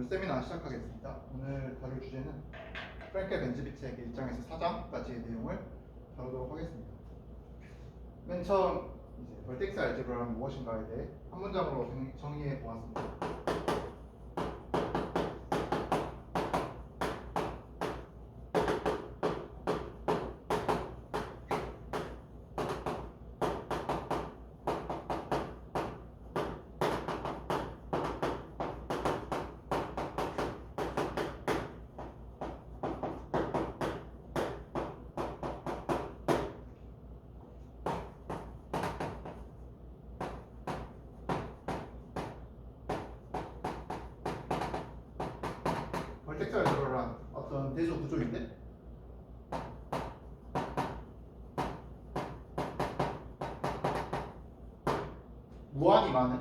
오늘 세미나 시작하겠습니다. 오늘 다룰 주제는 프랭켈 벤즈비트에게 1장에서 4장까지의 내용을 다루도록 하겠습니다. 맨 처음 이제 벌텍스 알제브라는 무엇인가에 대해 한 문장으로 정의해 보았습니다. 벌텍스 알제브라란 어떤 대조 구조인데 무한히 많은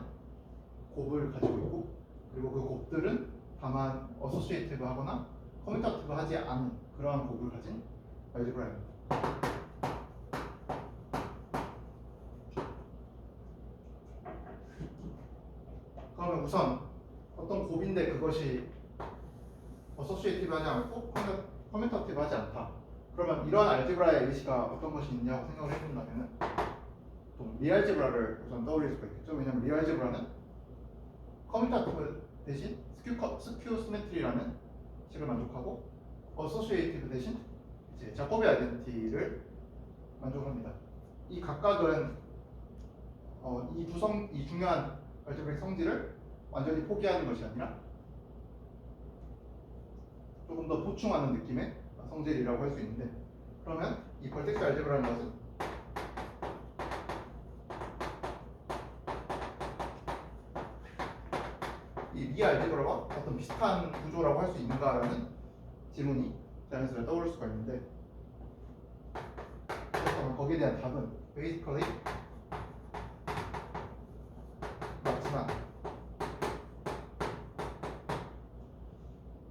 곱을 가지고 있고, 그리고 그 곱들은 다만 어소시에이티브 하거나 커뮤니티브 하지 않은 그러한 곱을 가진 알제브라입니다. 그러면 우선 어떤 곱인데 그것이 어소시에이티브 하지 않고 커뮤니티브 하지 않다. 그러면 이런 알제브라의 예시가 어떤 것이 있냐고 생각을 해본다면 리알제브라를 우선 떠올릴 수가 있겠죠. 왜냐하면 리알제브라는 커뮤니티브 대신 스큐 시메트리라는 식을 만족하고, 어소시에이티브 대신 이제 자코비 아이덴티티를 만족합니다. 이 각각은 이 중요한 알제브라의 성질을 완전히 포기하는 것이 아니라 조금 더 보충하는 느낌의 성질이라고 할 수 있는데, 그러면 이 벌텍스 알제브라는 것은 이 리 알제브라와 어떤 비슷한 구조라고 할 수 있는가라는 질문이 자연스레 떠오를 수가 있는데, 그렇다면 거기에 대한 답은 basically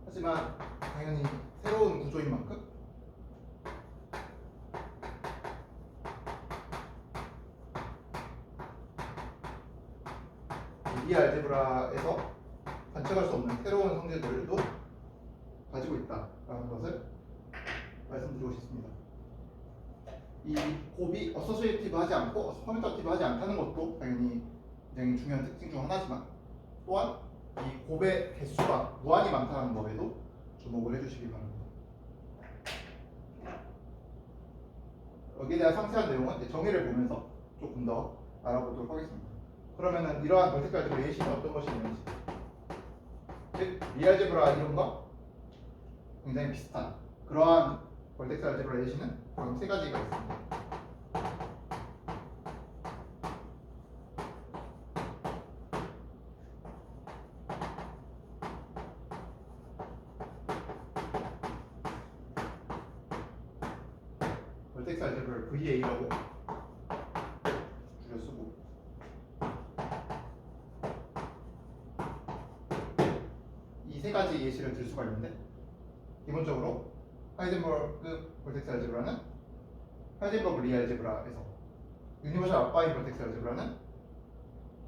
하지만 당연히 새로운 구조인 만큼 이 알제브라에서 관측할 수 없는 새로운 성질들도 가지고 있다라는 것을 말씀드리고 싶습니다. 이 곱이 어소시에이티브 하지 않고 커뮤니티브 하지 않다는 것도 당연히 굉장히 중요한 특징 중 하나지만, 또한 이 곱의 개수가 무한히 많다는 것에도 주목을 해주시기 바랍니다. 여기에 대한 상세한 내용은 정의를 보면서 조금 더 알아보도록 하겠습니다. 그러면은 이러한 벌텍스 알제브라 예시는 어떤 것이 있는지, 즉 리알제브라 이론과 굉장히 비슷한 그러한 벌텍스 알제브라 예시는 다음 세 가지가 있습니다. 벌텍스 알제브라를 VA라고 줄여 쓰고, 이 세 가지 예시를 들 수가 있는데, 기본적으로 하이젠버그 벌텍스 알제브라는 하이젠버그 리 알제브라에서, 유니버셜 아파인 벌텍스 알제브라는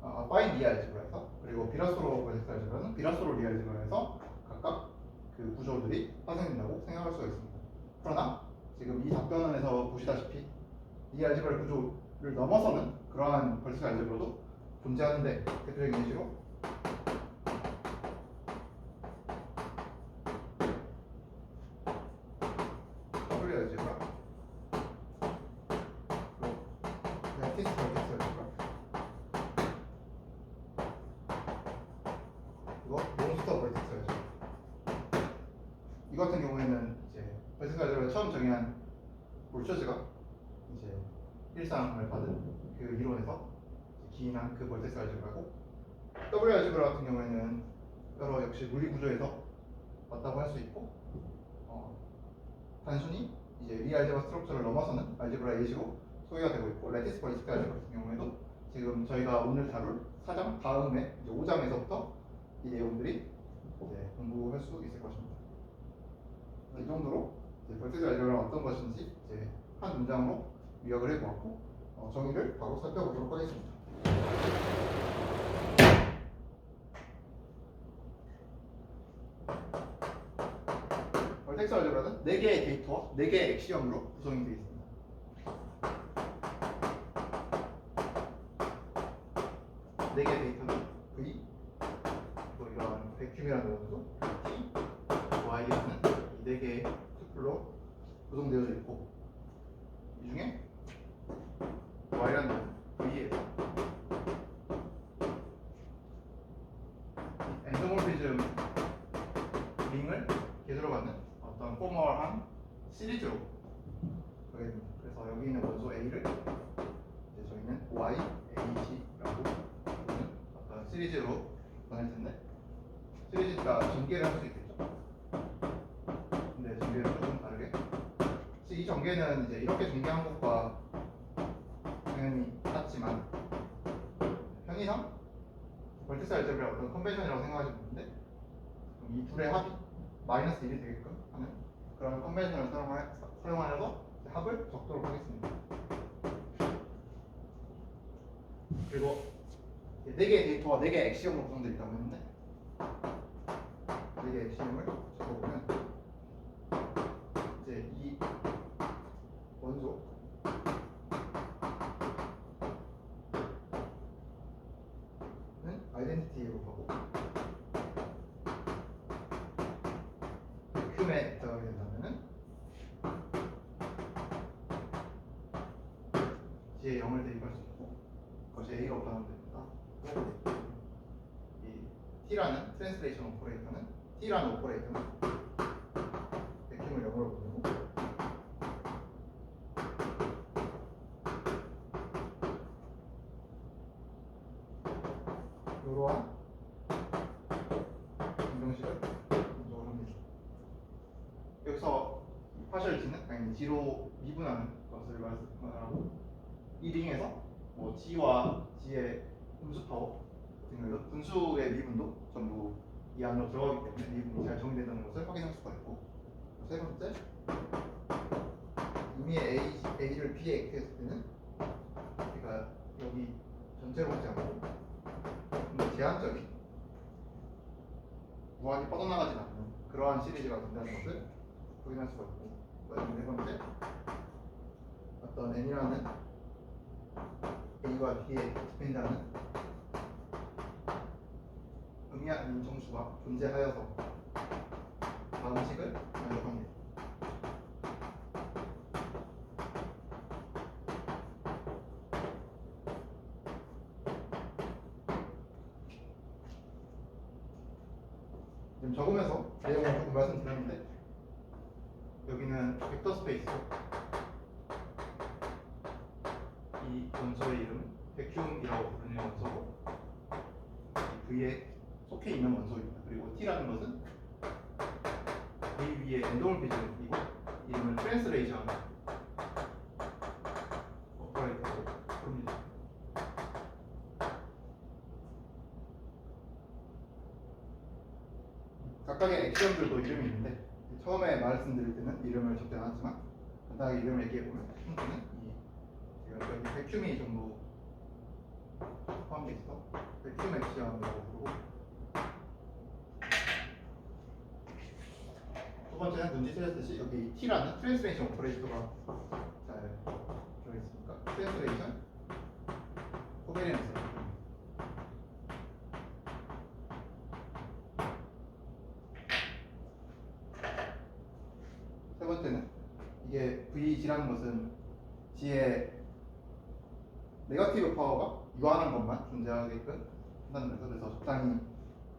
아파인 리 알제브라에서, 그리고 비라소로 벌텍스 알제브라는 비라소로 리 알제브라에서 각각 그 구조들이 파생된다고 생각할 수가 있습니다. 그러나 지금 이 답변에서 보시다시피 이 알제브라 구조를 넘어서는 그러한 벌텍스 알제브라도 존재하는데, 대표적인 예시로 W 알제브라, 레티스 벌텍스 알제브라, 그리고 몬스터 벌텍스 알제브라. 이 같은 경우에는 이제 벌텍스 알제브라 처음 정의한 볼처즈가 이제 일상을 받은 그 이론에서 기인한 그 벌텍스 알제브라고, W 알제브라 같은 경우에는 여러 역시 물리 구조에서 맞다고 할 수 있고, 단순히 이제 리 알제브라 스트럭처를 넘어서는 알제브라 예시로 소개가 되고 있고, 레티스 벌텍스 알제브라 같은 경우에도 지금 저희가 오늘 다룰 4장 다음에 이제 5장에서부터 이 내용들이 이제 공부할 수 있을 것입니다. 이 정도로 벌텍스 알제브라가 어떤 것인지 이제 한 문장으로 요약을 해보았고, 정의를 바로 살펴보도록 하겠습니다. 볼텍스 알제브라는 4개의 데이터와 4개의 액시엄으로 구성이 되어 있습니다. 네 개의 데이터는 V, 또 이런 백큐이라는 원소, T, Y라는 이 4개의 투플로 구성되어져 있고, 이 중에 Y라는 V에서 엔도모피즘 링을 개수로 갖는 어떤 포멀한 시리즈로 가게 됩니다. 그래서 여기 있는 원소 A를 이제 저희는 Y, A, G라고 부르는 어떤 시리즈로 보낼 텐데, 시리즈가 전개를 할 수 있겠죠. 근데 전개는 조금 다르게, 이 전개는 이제 이렇게 전개한 것과 당연히 같지만 편의상 볼텍스 알제브라의 어떤 컨벤션이라고 생각하시면 되는데, 이 둘의 합이 마이너스 1이 되게끔 하는 그런 컨벤션을 사용하여서 합을 적도록 하겠습니다. 그리고 4개의 데이터와 4개의 액시엄으로 구성되어 있다고 했는데, 4개의 액시엄을 적어보면 이제 이 원소는 아이덴티티로 가고, 백큐에 들어가게 된다면은 G에 0을 대입할 수 있고, 그것이 A로 반응됩니다. 이 T라는 트랜스레이션 오퍼레이터는 T라는 오퍼레이터는 백큐을 0으로 보내고, 이러한 방정식을 분석을 합니다. 여기서 파셜 G는 당연히 G로 미분하는 것을 말하고, 이 링에서 뭐 G와 G의 분수 파워 같은 경우에도 분수의 미분도 전부 이 안으로 들어가기 때문에 미분이 잘 정리된다는 것을 확인할 수가 있고, 세 번째, 이미 A를 B에 액트했을 때는 그러니까 여기 전체로 하지 않고 좀 더 제한적인, 무한히 뻗어나가지 않는 그러한 시리즈가 된다는 것을 확인할 수가 있고, 그다음에 네 번째, 어떤 n이라는 A와 B에 디펜드하는 의미한 인정수가 존재하여서 다음 식을 만족합니다. 지금 적으면서 내용을 조금 말씀드렸는데, 여기는 벡터 스페이스죠. 이 원소의 이름은 백큐움이라고 부르는 원소고, 이 V에 속해 있는 원소입니다. 그리고 T라는 것은 V 위에 엔도몰피즘이고, 이름을 트랜스레이션 오퍼레이터로 부릅니다. 각각의 액션들도 이름이 있는데, 처음에 말씀드릴 때는 이름을 적지 않았지만 간단하게 이름을 얘기해보면, 첫 번째는 여기 백큐움이 전부 포함되어 있어 백큐움 액션이라고 부르고, 두 번째는 문제 찾았듯이 여기 T라는 트랜스레이션 오퍼레이터가 잘 들어있으니까 트랜스레이션 코베리언스. 세 번째는 이게 VG라는 것은 G의 네거티브 파워가 유한한 것만 존재하게끔 한다는 거죠. 그래서 적당히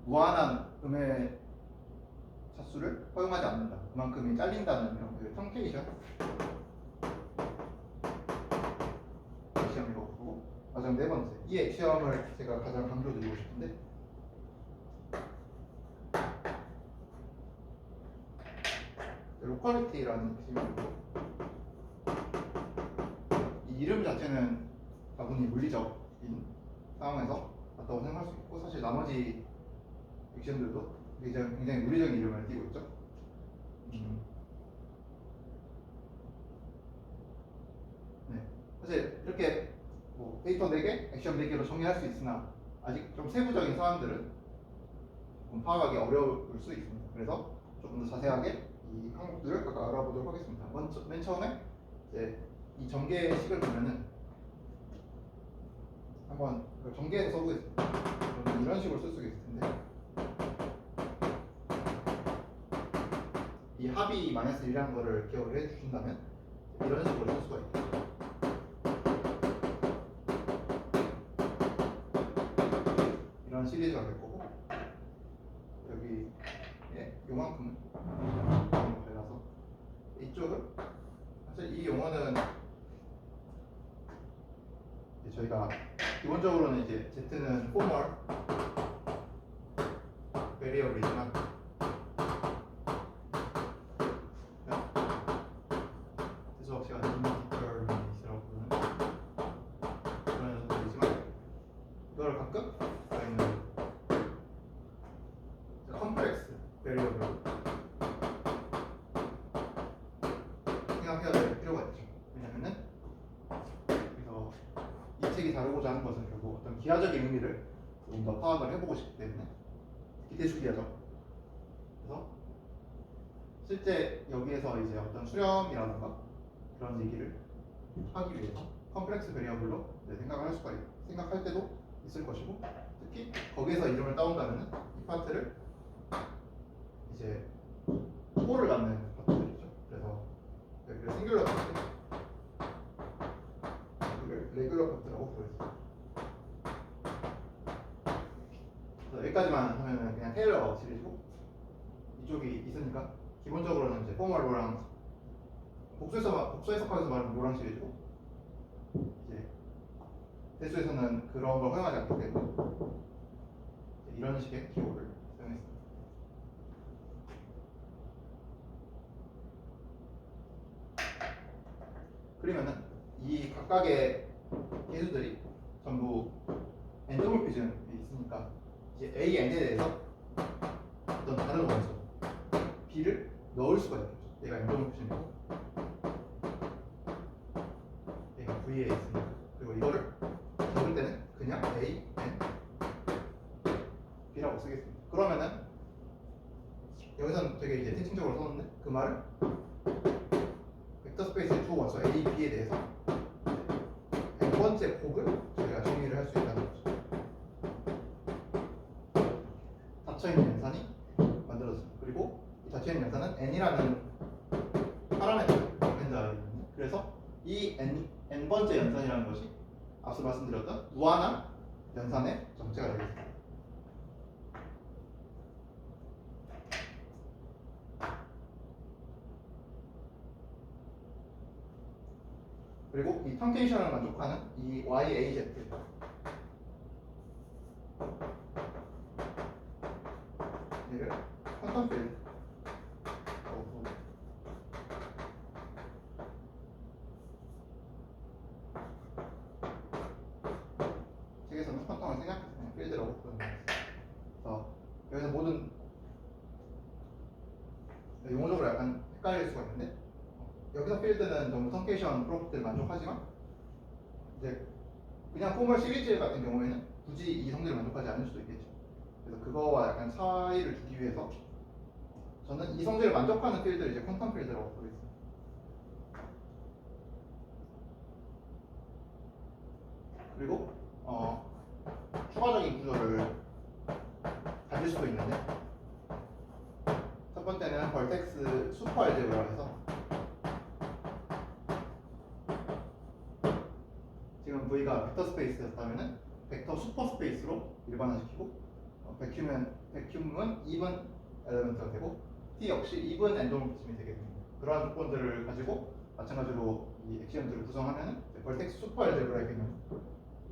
무한한 음의 차수를 허용하지 않는다. 그만큼이 잘린다는 이런 그 트렁케이션 액시엄이라고 부르고, 마지막 네 번째, 이 액시엄을 제가 가장 강조드리고 싶은데, 로컬리티라는 액시엄이고, 이 이름 자체는 다분히 물리적인 상황에서 맞다고 생각할 수 있고, 사실 나머지 액션들도 굉장히 물리적인 이름을 띠고 있죠. 네. 사실 이렇게 뭐 데이터 4개, 액션 4개로 정리할 수 있으나 아직 좀 세부적인 사항들은 조금 파악하기 어려울 수 있습니다. 그래서 조금 더 자세하게 이 항목들을 아까 알아보도록 하겠습니다. 먼저 맨 처음에 이제 이 전개식을 보면은 한번 전개해서 써보겠습니다. 그러면 이런 식으로 쓸 수가 있을 텐데 이 합이 마이너스 1이라는 거를 기억을 해주신다면 이런 식으로 쓸 수가 있겠죠. 이런 시리즈가 될 거고 여기 요만큼 발라서 이쪽은 사실 이 용어는 저희가 기본적으로는 이제 Z는 포멀 베리어블이지만 수학 시간에 인디터미니트라고 부르는 그런 녀석들이지만 이걸 가끔 저희는 컴플렉스 베리어블 생각해야 될 필요가 있죠. 왜냐면은 그래서 이 책이 다루고자 하는 것은 결국 어떤 기하적인 의미를 조금 더 파악을 해보고 싶기 때문에 특히 대수 기하적. 그래서 실제 여기에서 이제 어떤 수렴이라든가 그런 얘기를 하기 위해서 컴플렉스 베리어블로 생각할 때도 있을 것이고 특히 거기에서 이름을 따온다면 이 파트를 이제 호를 갖는 파트들이죠. 그래서 여기를 싱귤러 파트, 여기를 레귤러 파트라고 부르겠습니다. 그래서 여기까지만 하면은 그냥 테일러 시리즈고 이쪽이 있으니까 기본적으로는 이제 포멀로랑 복수 해석하면서 말하는 노랑 시리즈고 이제 대수에서는 그런 걸 허용하지 않기 때문에 이런 식의 기호를 사용했습니다. 그러면은 이 각각의 개수들이 전부 엔도모피즘이 있으니까 이제 A, N에 대해서 어떤 다른 원소 B를 넣을 수가 있겠죠. 얘가 엔도모피즘이고 얘가 V에 있으니까 그리고 이거를 적을 때는 그냥 A, N, B라고 쓰겠습니다. 그러면은 여기서는 되게 이제 특징적으로 썼는데 그 말은 벡터 스페이스의 두 원소 A, B에 대해서 n번째 곱을 저희가 정의를 할 수 있다는 거죠. 닫혀있는 연산이 만들어졌습니다. 그리고 이 닫혀있는 연산은 n이라는 파라미터입니다. 그래서 이 n번째 연산이라는 것이 앞서 말씀드렸던 무한한 연산의 정체가 되겠습니다. 그리고 이 턴케이션을 만족하는 이 YAZ 얘를 퀀텀 필드 책에서는 퀀텀을 생략해서 그냥 필드라고 부르는 거예요. 그래서 여기서 모든 용어적으로 약간 헷갈릴 수가 있는데 여기서 필드는 전부 턴케이션 프로퍼티를 만족하지만 이제 그냥 포멀 시리즈 같은 경우에는 굳이 이 성질을 만족하지 않을 수도 있겠죠. 그래서 그거와 약간 차이를 두기 위해서 저는 이 성질을 만족하는 필드를 이제 퀀텀 필드라고 부르겠습니다. 그리고 추가적인 구조를 가질 수도 있는데 첫 번째는 벌텍스 슈퍼 알제브라고 해서 지금 V가 벡터 스페이스였다면 벡터 슈퍼 스페이스로 일반화시키고 백큐음은 even 엘리먼트가 되고 T 역시 even 엔도모피즘이 되게 됩니다. 그러한 조건들을 가지고 마찬가지로 이 액시엄들을 구성하면 벌텍스 슈퍼 알제브라의 개념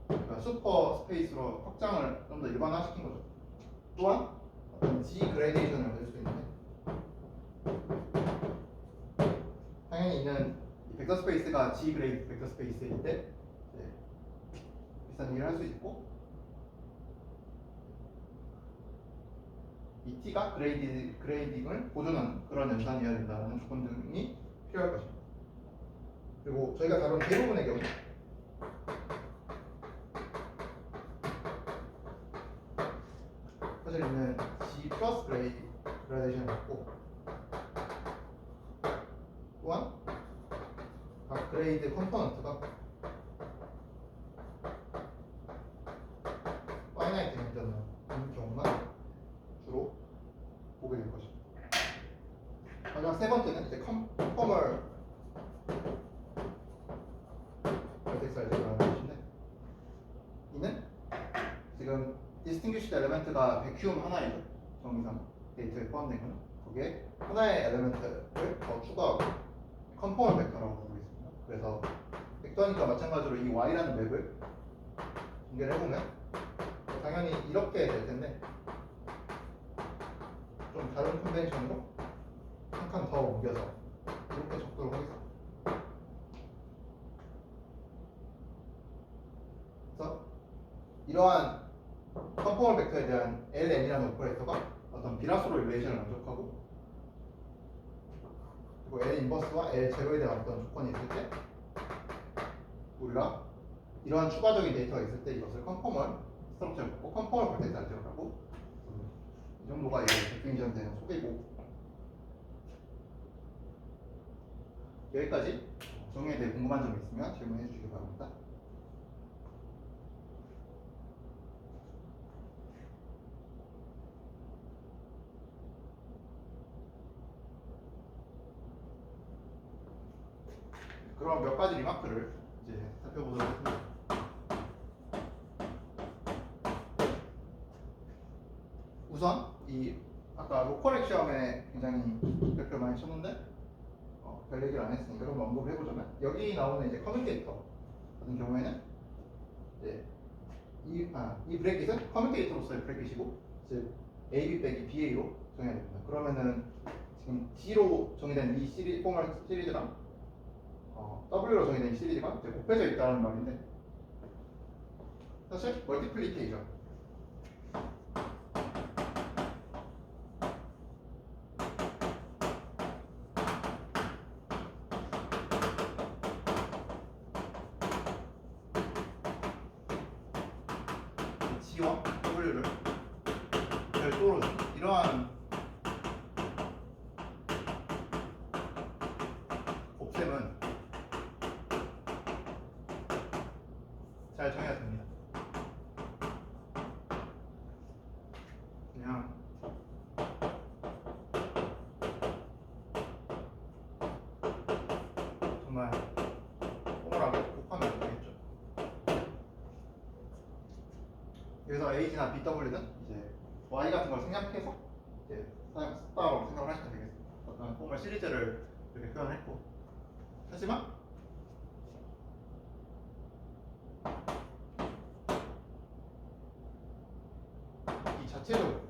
그러니까 슈퍼 스페이스로 확장을 좀 더 일반화시킨 거죠. 또한 어떤 G 그레이데이션을 만들 수 있는데 당연히 이는 이 벡터 스페이스가 G 그레이드 벡터 스페이스일 때 비슷한 얘기를 할 수 있고 이 T가 그레이딩을 보존하는 그런 연산이어야 된다는 조건 등이 필요할 것입니다. 그리고 저희가 다룬 대부분의 경우 사실 있는 G 플러스 그레이데이션이 있고 그레이드 컴포넌트가 파이나이트 경전을 있는 경우만 주로 보게 될 것이죠. 마지막 세 번째는 이제 컨포멀 vertex algebra라는 것인데, 이는 지금 distinguished element가 백큐움 하나이죠. 정의상 데이터에 포함된 거는 거기에 하나의 엘리멘트를 더 추가하고 컨포멀 벡터라고 부르고 있습니다. 그래서 벡터니까 마찬가지로 이 y라는 맵을 전개를 해보면 당연히 이렇게 될 텐데 좀 다른 컨벤션으로 한 칸 더 옮겨서 이렇게 적도록 하겠습니다. 그래서 이러한 컨포멀 벡터에 대한 ln이라는 오퍼레이터가 어떤 비라소로 릴레이션을 만족하고, 그리고 l 인버스와 l 제로에 대한 어떤 조건이 있을 때 우리가 이러한 추가적인 데이터가 있을 때 이것을 컨포멀 스트럭처를 갖고 컨포멀 버텍스 알제브라고, 이 정도가 이제 데피니션 되는 소개고, 여기까지 정의에 대해 궁금한 점이 있으면 질문해 주시기 바랍니다. 그럼 몇 가지 리마크를 이제 살펴보도록 하겠습니다. 우선 이 아까 로컬 액션에 굉장히 댓글 많이 쳤는데 별 얘기를 안 했으니까 그럼 언급을 해보자면, 여기 나오는 이제 커뮤니케이터 같은 경우에는 이제 이 브래킷은 커뮤니케이터로서의 브래킷이고, 즉 AB 빼기 BA로 정해야 됩니다. 그러면은 지금 D로 정의된 이 포멀 시리즈랑 W로 정의된 이 시리즈가 이제 곱해져 있다는 말인데, 사실 멀티플리케이션, G와 W를 별도로 이러한 곱셈은 잘 정해야 됩니다. 그냥 정말 포멀하게 곱하면 되겠죠. 그래서 H나 BW는 이제 Y 같은 걸 생략해서 이제 썼다고 생각을 하시면 되겠습니다. 어떤 포멀 시리즈를 이렇게 표현했고, 하지만 이 자체적으로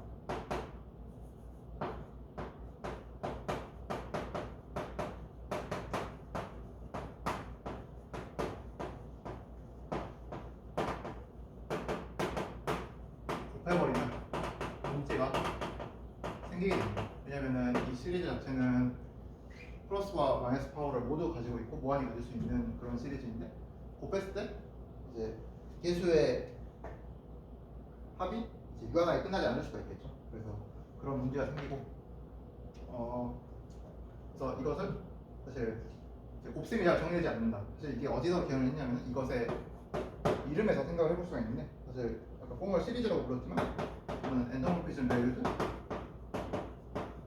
곱해버리면 문제가 생기게 됩니다. 왜냐면은 이 시리즈 자체는 플러스와 마이너스 파워를 모두 가지고 있고 무한히 가질 수 있는 그런 시리즈인데, 곱했을 때 이제 개수의 합이 이제 유한하게 끝나지 않을 수가 있겠죠. 그래서 그런 문제가 생기고, 그래서 이것을 사실 이제 곱셈이 잘 정리되지 않는다. 사실 이게 어디서 개연을 했냐면 이것의 이름에서 생각을 해볼 수가 있는데, 사실 아까 포멀 시리즈라고 불렀지만 이거는 엔더모피즘 밸류드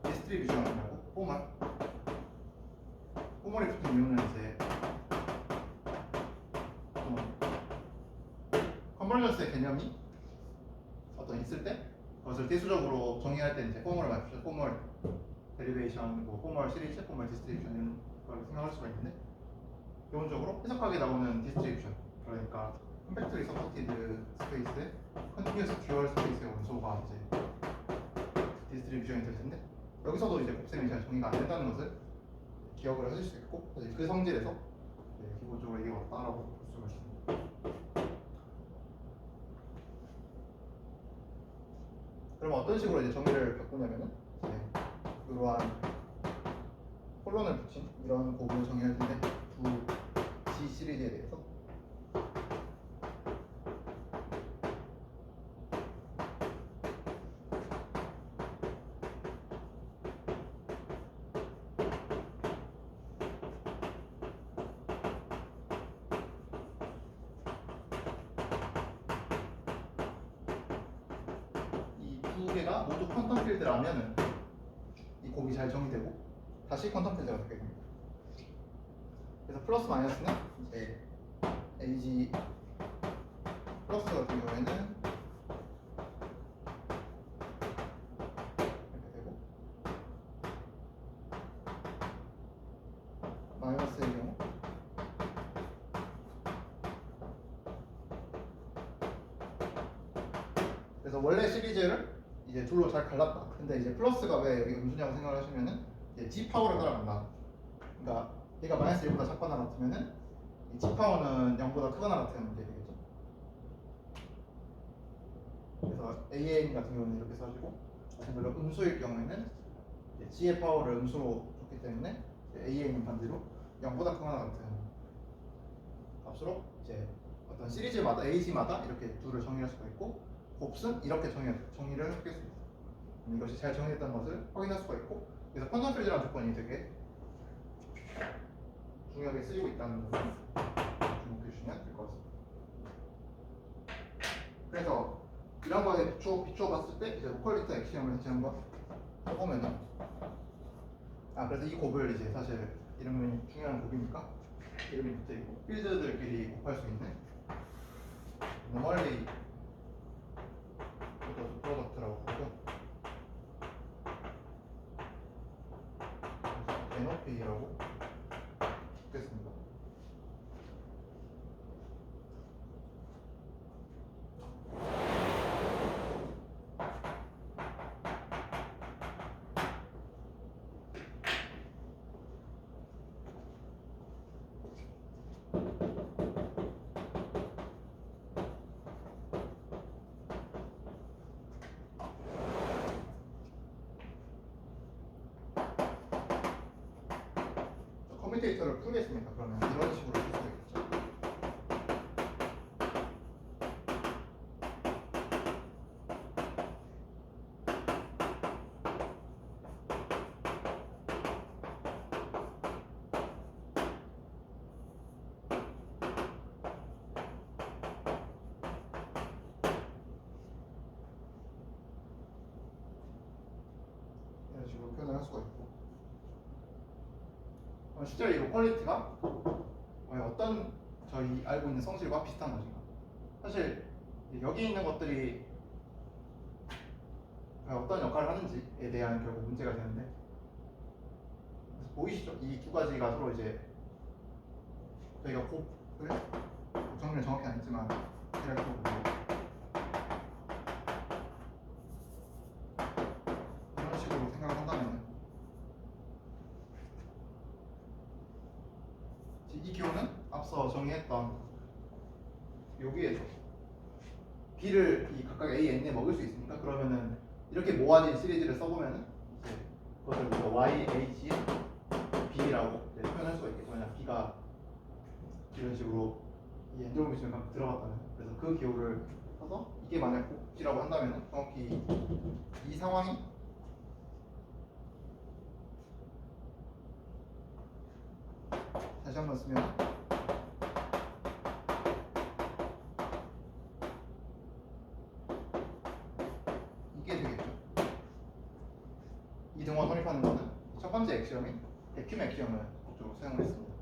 디스트리뷰션이라고, 포멀이 붙은 이유는 이제 컨버전스의 개념이 어떤 있을 때 그것을 대수적으로 정의할 때 이제 포멀을 맞추죠. 포멀 데리베이션, 뭐 포멀 시리즈, 포멀 디스트리뷰션 이런 걸 생각할 수가 있는데, 기본적으로 해석하게 나오는 디스트리뷰션, 그러니까 컴팩트리 서포티드 스페이스에 컨티뉴어스 듀얼 스페이스의 원소가 이제 디스트리뷰션이 될 텐데, 여기서도 이제 곱셈이 잘 정의가 안 된다는 것을 기억을 하실 수 있고, 사실 그 성질에서 기본적으로 이게 왔다라고 볼 수가 있습니다. 그럼 어떤 식으로 이제 정의를 바꾸냐면은 이러한 콜론을 붙인 이런 곱을 정의할 텐데, 두 G 시리즈에 대해서 두 개가 모두 퀀텀 필드라면은 이 곱이 잘 정의되고 다시 퀀텀 필드가 되게 됩니다. 그래서 플러스 마이너스는 이제 AG 플러스 같은 경우에는 이렇게 되고 마이너스의 경우 그래서 원래 시리즈를 이제 둘로 잘 갈랐다. 근데 이제 플러스가 왜 여기 음수냐고 생각을 하시면은 이제 G 파워를 따라간다. 그러니까 얘가 마이너스 1보다 작거나 같으면은 이 G 파워는 0보다 크거나 같은 게 되겠죠. 그래서 AN 같은 경우는 이렇게 써지고, 물론 음수일 경우에는 이제 G의 파워를 음수로 줬기 때문에 AN은 반대로 0보다 크거나 같은 값으로 이제 어떤 시리즈마다 AG마다 이렇게 둘을 정의할 수가 있고, 곱은 이렇게 정의를 하겠습니다. 이것이 잘 정의됐다는 것을 확인할 수가 있고, 그래서 퀀텀 필드라는 조건이 되게 중요하게 쓰이고 있다는 것을 주목해 주시면 될 것 같습니다. 그래서 이런 거에 비추어 봤을 때 이제 로컬리터 액시엄을 다시 한번 써보면은 그래서 이 곱을 이제 사실 이름이 중요한 곱이니까 이름이 붙어 있고 필드들끼리 곱할 수 있는 노멀리 프로덕트라고 하고요. NOP라고 적겠습니다. 커뮤니케이터를 풀겠습니다. 그러면 이런 식으로 쓸 수가 있겠죠. 이런 식으로 표현을 할 수가 있고, 실제로 이 로컬리티가 어떤 저희 알고 있는 성질과 비슷한 것인가. 사실 여기 있는 것들이 어떤 역할을 하는지에 대한 결국 문제가 되는데, 보이시죠? 이 두 가지가 서로 이제 저희가 곱을 정리를 정확히 안 했지만 대략적으로 이런 식으로 생각을 한다면 이 기호는 앞서 정의했던 여기에서 B를 이 각각 A, N에 먹을 수 있습니까? 그러면은 이렇게 모아진 시리즈를 써보면은 이제 그것을 우리가 Y, H, B라고 표현할 수가 있겠죠. 만약 B가 이런 식으로 이 엔드로미즘에 들어갔다면, 그래서 그 기호를 써서 이게 만약 곱지라고 한다면 정확히 이 상황이 다시 한번 쓰면 이게 되겠죠. 이 등호가 성립하는 것은 첫 번째 액시엄인 백큐 액시엄을 적극적으로 사용을 했습니다.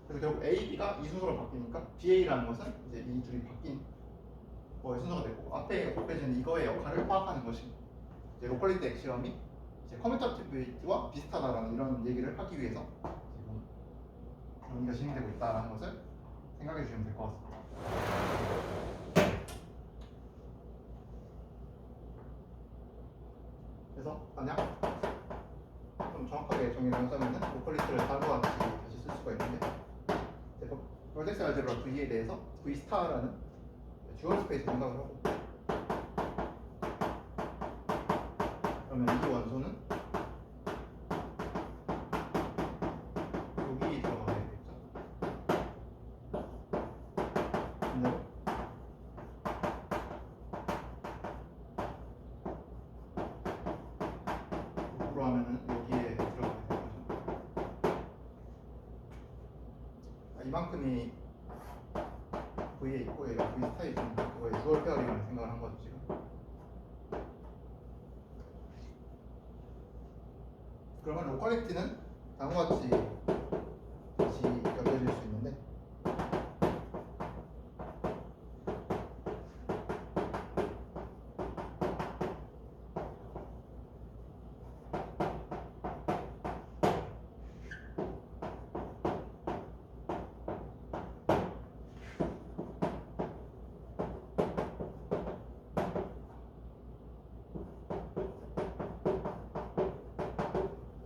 그래서 결국 A, B가 이 순서로 바뀌니까 BA라는 것은 이제 이 둘이 바뀐 거의 순서가 되고, 앞에 곱해진 이거의 역할을 파악하는 것이 이제 로컬리티 액시엄이 이제 커뮤터티비티와 비슷하다라는 이런 얘기를 하기 위해서 지금 논의가 진행되고 있다는 것을 생각해 주시면 될 것 같습니다. 그래서 만약 좀 정확하게 정의를 하자면 로컬리티를 다음과 같이 다시 쓸 수가 있는데, 벌텍스 알제브라 V에 대해서 V 스타라는 듀얼 스페이스 생각을 하고, 그러면 이 원소는 여기 들어가야 되겠죠. 근데 거꾸로 하면은 여기에 들어가야 되죠. 이만큼이 V에 있고 얘가 V 스타일 있으니까 그거에 듀얼 페어링을 생각을 한 거죠 지금. 그러면 로컬리티는 다음과 같이 다시 연결될 수 있는데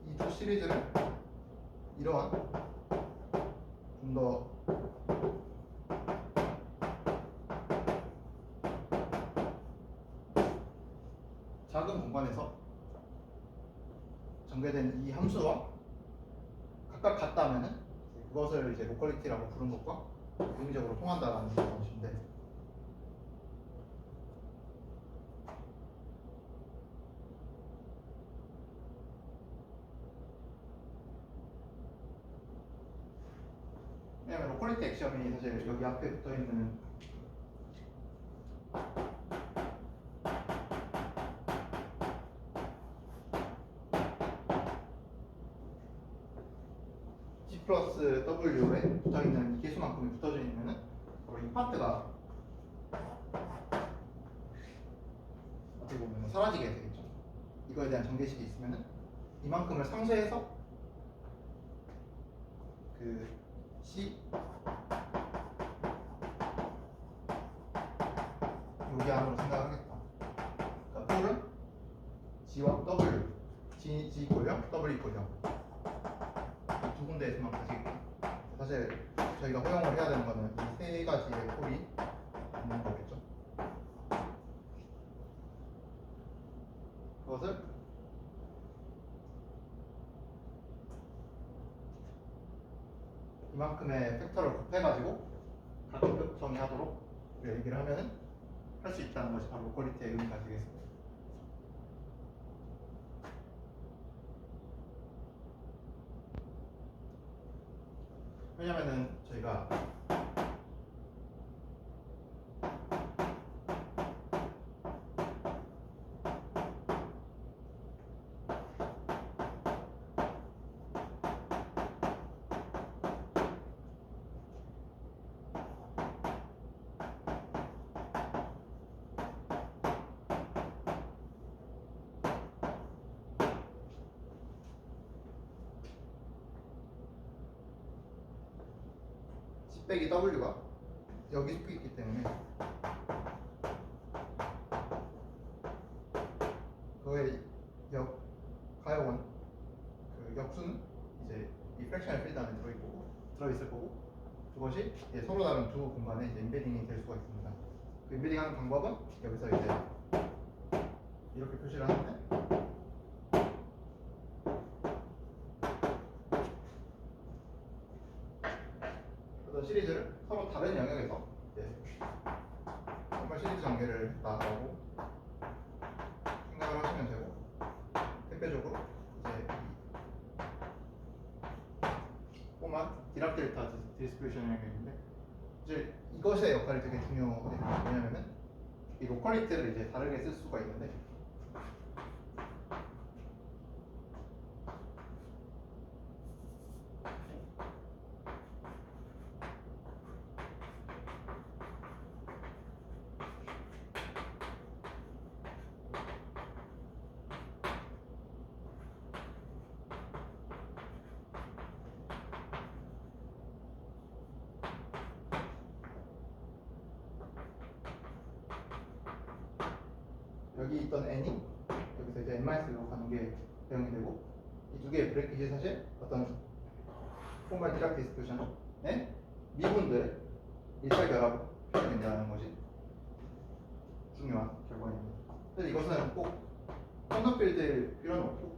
이 두 시리즈를 이러한 좀 더 작은 공간에서 전개된 이 함수와 각각 같다면은 그것을 이제 로컬리티라고 부른 것과 의미적으로 통한다라는 것인데, 왜냐면 로컬리티 액션이 사실 여기 앞에 붙어 있는 G 플러스 W에 붙어 있는 이 개수만큼이 붙어져 있으면은 바로 이 파트가 어떻게 보면 사라지게 되겠죠. 이거에 대한 전개식이 있으면은 이만큼을 상쇄해서 그 C 여기 안으로 생각하겠다. 그러니까 폴은 G와 W, G 이퀄 0, W 이퀄 0 두 군데에서만 가지겠다. 사실 저희가 허용을 해야 되는 거는 이 세 가지의 폴이 있는 거겠죠. 그것을 이만큼의 팩터를 곱해가지고 같은 정의하도록 얘기를 하면은 할 수 있다는 것이 바로 로컬리티의 의미가 되겠습니다. 왜냐면은 저희가 C 빼기 W가 여기 속해 있기 때문에 그거의 가역원 그 역수는 이제 이 프랙션의 필드 안에 들어있을 거고 그것이 이제 서로 다른 두 공간에 이제 인베딩이 될 수가 있습니다. 그 인베딩하는 방법은 여기서 이제 이렇게 표시를 하는데, 어떤 시리즈를 서로 다른 영역에서 이제 정말 시리즈 전개를 했다라고 생각을 하시면 되고, 대표적으로 이제 포만 디락 델타 디스트리뷰션이라는 게 있는데, 이제 이것의 역할이 되게 중요해요. 왜냐면은 이 로컬리티를 이제 다르게 쓸 수가 있는데, 여기 있던 n이 여기서 이제 n-로 가는 게 대응이 되고, 이 두 개의 브래킷이 사실 어떤 포멀 디락 디스트리뷰션의 미분들 일차 결합 표현된다는 것이 중요한 결과입니다. 그래서 이것은 꼭 콘덤 필드일 필요는 없고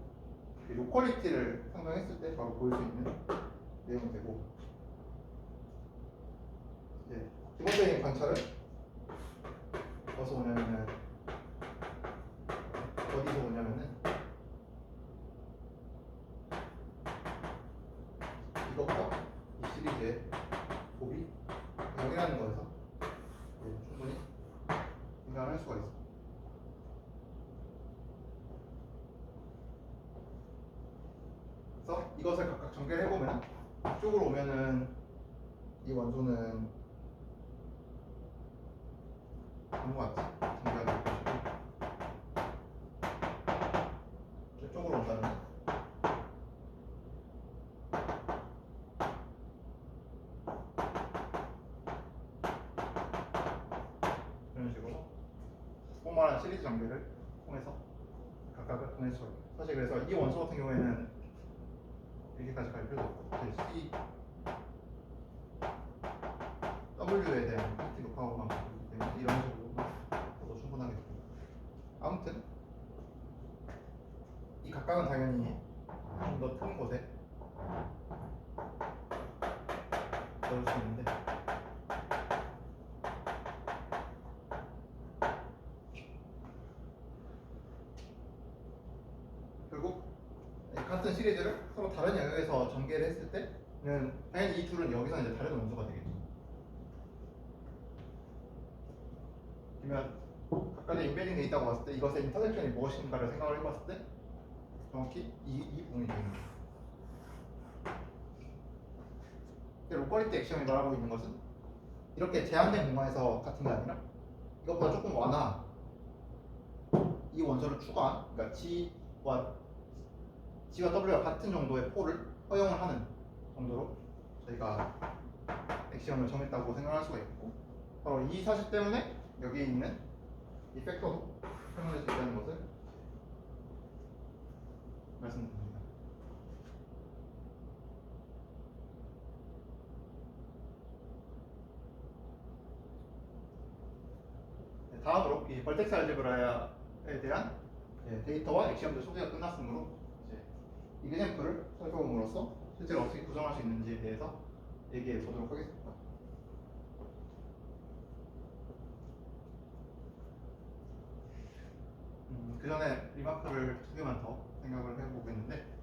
로컬리티를 상정했을 때 바로 보일 수 있는 내용이 되고, 이제 기본적인 관찰은 어디서 오냐면은 이것과 이 시리즈의 곱이 0이라는 거에서 생각을 할 수가 있어. 그래서 이것을 각각 전개를 해보면 이쪽으로 오면은 이 원소는 아무 같이 전개가 될 것이고, 이쪽으로 온다면 이런 식으로 포멀한 시리즈 전개를 통해서 각각을 보낼 수가 있어요. 사실 그래서 이 원소 같은 경우에는 여기까지 갈 필요도 없고 C W에 대한 팩트 높아오만 보기 때문에 이런 식으로 써도 충분하겠고, 아무튼 이 각각은 당연히 좀 더 큰 곳에 넣을 수 있는데, 결국 같은 시리즈를 서로 다른 영역에서 전개를 했을 때는 당연히 이 둘은 여기서 이제 다른 원소가 되겠죠. 그러면 각각의 인베딩 돼 있다고 봤을 때 이것의 인터섹션이 무엇인가를 생각을 해봤을 때 정확히 이 부분이 되는 거예요. 로컬리티 액션이 말하고 있는 것은 이렇게 제한된 공간에서 같은 게 아니라 이것보다 조금 완화, 이 원소를 추가한, 그러니까 G와 W가 같은 정도의 포를 허용을 하는 정도로 저희가 액션을 정했다고 생각할 수가 있고, 바로 이 사실 때문에 여기에 있는 이 팩터도 설명할 수 있다는 것을 말씀드립니다. 다음으로 이 벌텍스 알제브라에 대한 데이터와 액션들 소개가 끝났으므로 이제 이그젠플을 살펴봄으로써 실제로 어떻게 구성할 수 있는지에 대해서 얘기해 보도록 하겠습니다. 그 전에 리마크를 2개만 더 생각을 해보겠는데,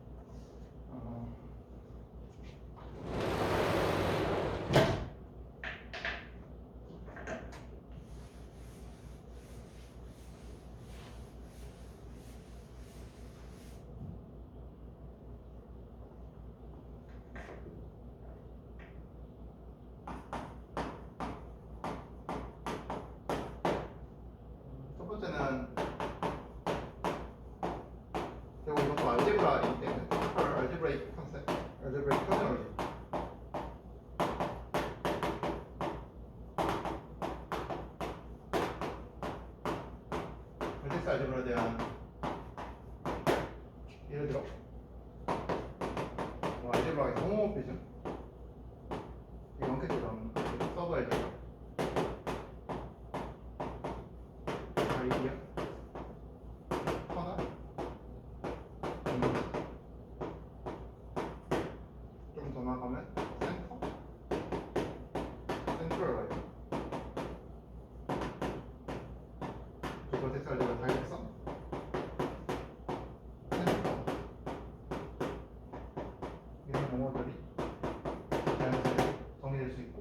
첫 번째는 결국 이것도 알제브라이기 때문에 알제브라이크 컨셉, 알제브라이크 터미널로지. 벌텍스 알제브라에 대한 예를 들어 알제브라의 호모모피즘, 원캐처럼 서브 알제브라, 아이디어, 하나, 좀 더 나가면 센트럴 라이트, 벌텍스 알제브라 다이렉션, 센트럴, 이런 용어들이 자연스럽게 정리될 수 있고,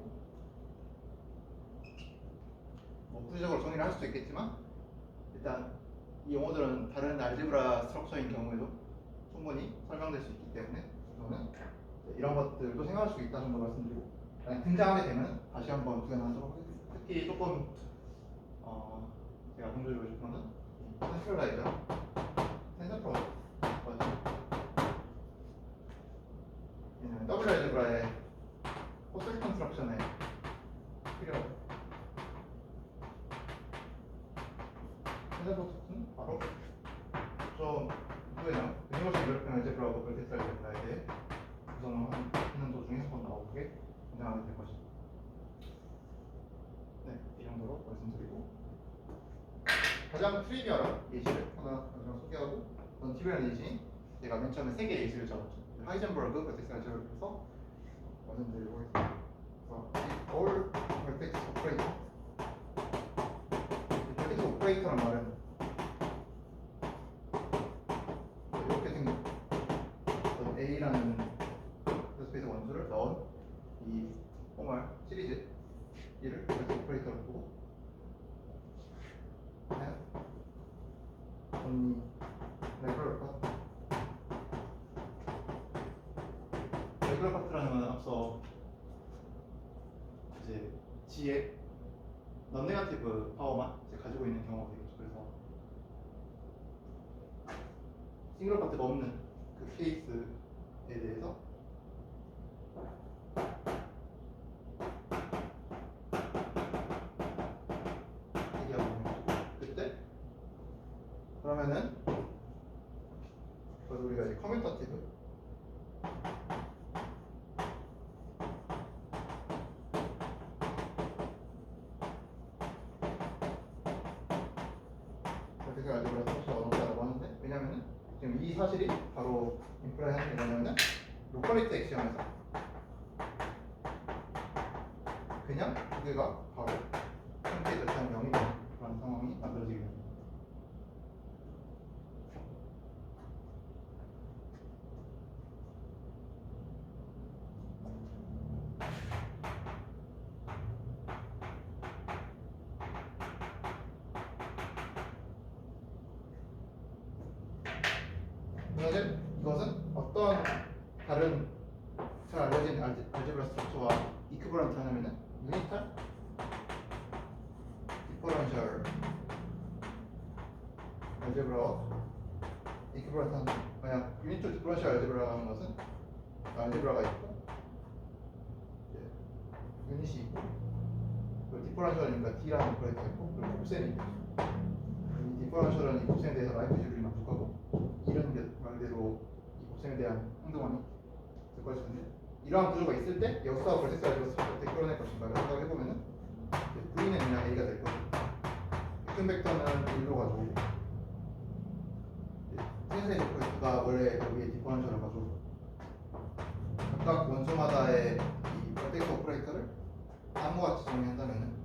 구체적으로 정리를 할 수도 있겠지만 일단 이 용어들은 다른 알제브라 스트럭처인 경우에도 충분히 설명될 수 있기 때문에 저는 이런 것들도 생각할 수 있다는 걸 말씀드리고, 등장하게 되면 다시 한번 구현하도록 하겠습니다. 특히 조금 제가 강조드리고 싶은 거는 센트럴라이저, 텐서 프로젝트, 더블 알제브라의 포스 컨스트럭션에 필요한 텐서 프로젝트는 바로 좀 후에는 유니버셜 유럽형 알제브라하고 벌텍스 알제브라에 대해 구성을 하는 도중에 한번 나오게 등장하게 될 것입니다. 네, 이 정도로 말씀드리고, 가장 트리비얼한 예시를 하나 소개하고, 그건 트리비얼한 예시인 제가 맨 처음에 3개의 예시를 잡았죠. 하이젠버그 벌텍스 알제브라에서 말씀드리려고 하겠습니다. 그래서 이 all 벌텍스 오퍼레이터, 벌텍스 오퍼레이터란 말은 이렇게 생긴 A라는 스페이스 원수를 넣은 이 포멀 시리즈 이를 벌텍스 오퍼레이터로 보고, 언니 레귤러 파트. 레귤러 파트라는 건 앞서 이제 G의 넌 네거티브 파워만 이제 가지고 있는 경우가 되겠죠. 그래서 싱글 파트가 없는 그 케이스에 대해서 얘기하고 있는 거죠. 그때 그러면은 그래서 우리가 이제 커뮤터티브 버티컬 알제브라 소스가 어렵다고 하는데, 왜냐면은 지금 이 사실이 바로 인프라이 하는 게 뭐냐면은 로컬리티 액션에서 그냥 두 개가 바로 상태에 대한 0이 되는 그런 상황이 만들어지게 됩니다. 그런데 이것은 어떤 다른 잘 알려진 알제브라 스트럭처와 이큐버런트 하냐면은 유니탈 디퍼런셜 알제브라와 이큐버런트 하는, 만약 유니탈 디퍼런셜 알제브라라는 것은 알제브라가 있고 유닛이 있고 그리고 디퍼런셜이니까 D라는 오퍼레이터가 있고 그리고 곱셈이 있죠. 이 디퍼런셜은 이 곱셈에 대해서 라이프 지류를 만족하고 이런 말대로 이 곱셈에 대한 행동원이 될 것인데, 이러한 구조가 있을 때 역사와 벌텍스 알제브라 어떻게 끌어낼 것인가를 생각을 해보면은 V는 그냥 A가 될 거고 큰 벡터는 1로 가지고 텐션의 오퍼레이터가 원래 여기에 디퍼런셜을 가지고 각각 원소마다의 이 벌텍스 오퍼레이터를 다음과 같이 정리한다면은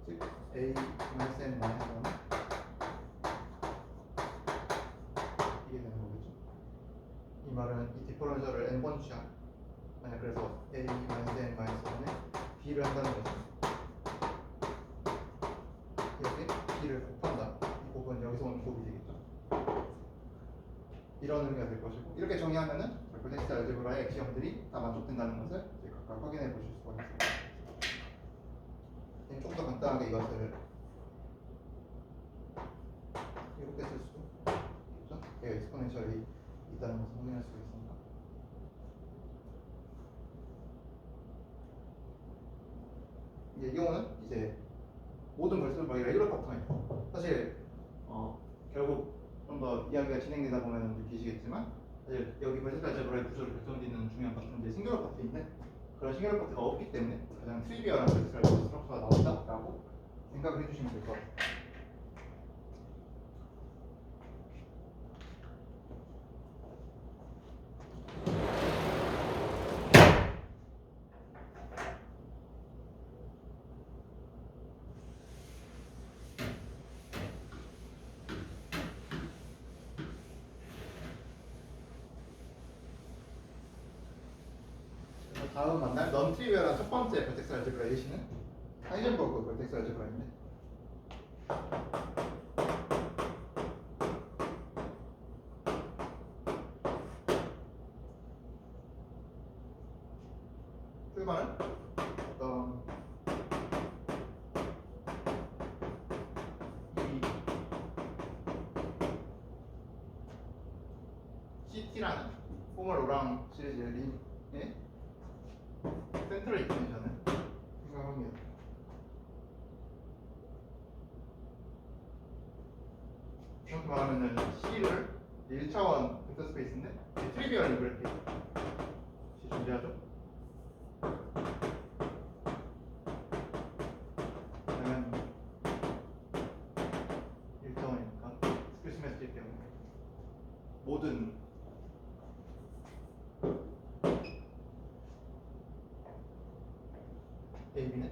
즉 A 마이너스 N 마이너스 1 이게 되는 거겠죠. 이 말은 이 디퍼런셜을 n번 취한, 만약 그래서 A 마이너스 N 마이너스 1에 B를 한다는 거죠. 여기 B를 곱한다. 이 곱은 여기서 온 곱이 되겠죠. 이런 의미가 될 것이고, 이렇게 정의하면은 벌텍스 알제브라의 액시엄들이 다 만족된다는 것을 이제 각각 확인해 보실 수가 있습니다. 좀 더 간단하게 이것을 이렇게 쓸 수도 있죠. 엑스포넨셜이 있다는 것을 확인할 수가 있습니다. 이 경우는 이제 모든 벌써 레귤러 파트가 있고, 사실 결국 좀 더 이야기가 진행되다 보면 느끼시겠지만 사실 여기 벌써 알제브라의 구조를 결정짓는 중요한 파트는 이제 싱귤러 파트인데, 그런 싱귤러 파트가 없기 때문에 가장 트리비얼한 벌써 알제브라 스트럭처가 나온다라고 생각을 해주시면 될 것 같아요. 다음 만날 넌 트리비얼한 첫 번째 벌텍스 알제브라 예시는 하이젠버그 벌텍스 알제브라인데, 출발은 어떤 이 CT라는 포멀5랑 시리즈 링의 센트럴 이쿠에이션을 생각합니다. 이렇게 말하면은 C를 1차원 벡터 스페이스인데 트리비얼 리그래피 C 존재하죠. 그러면 1차원이니까 스페이스 시메트리 때문에 모든 AB는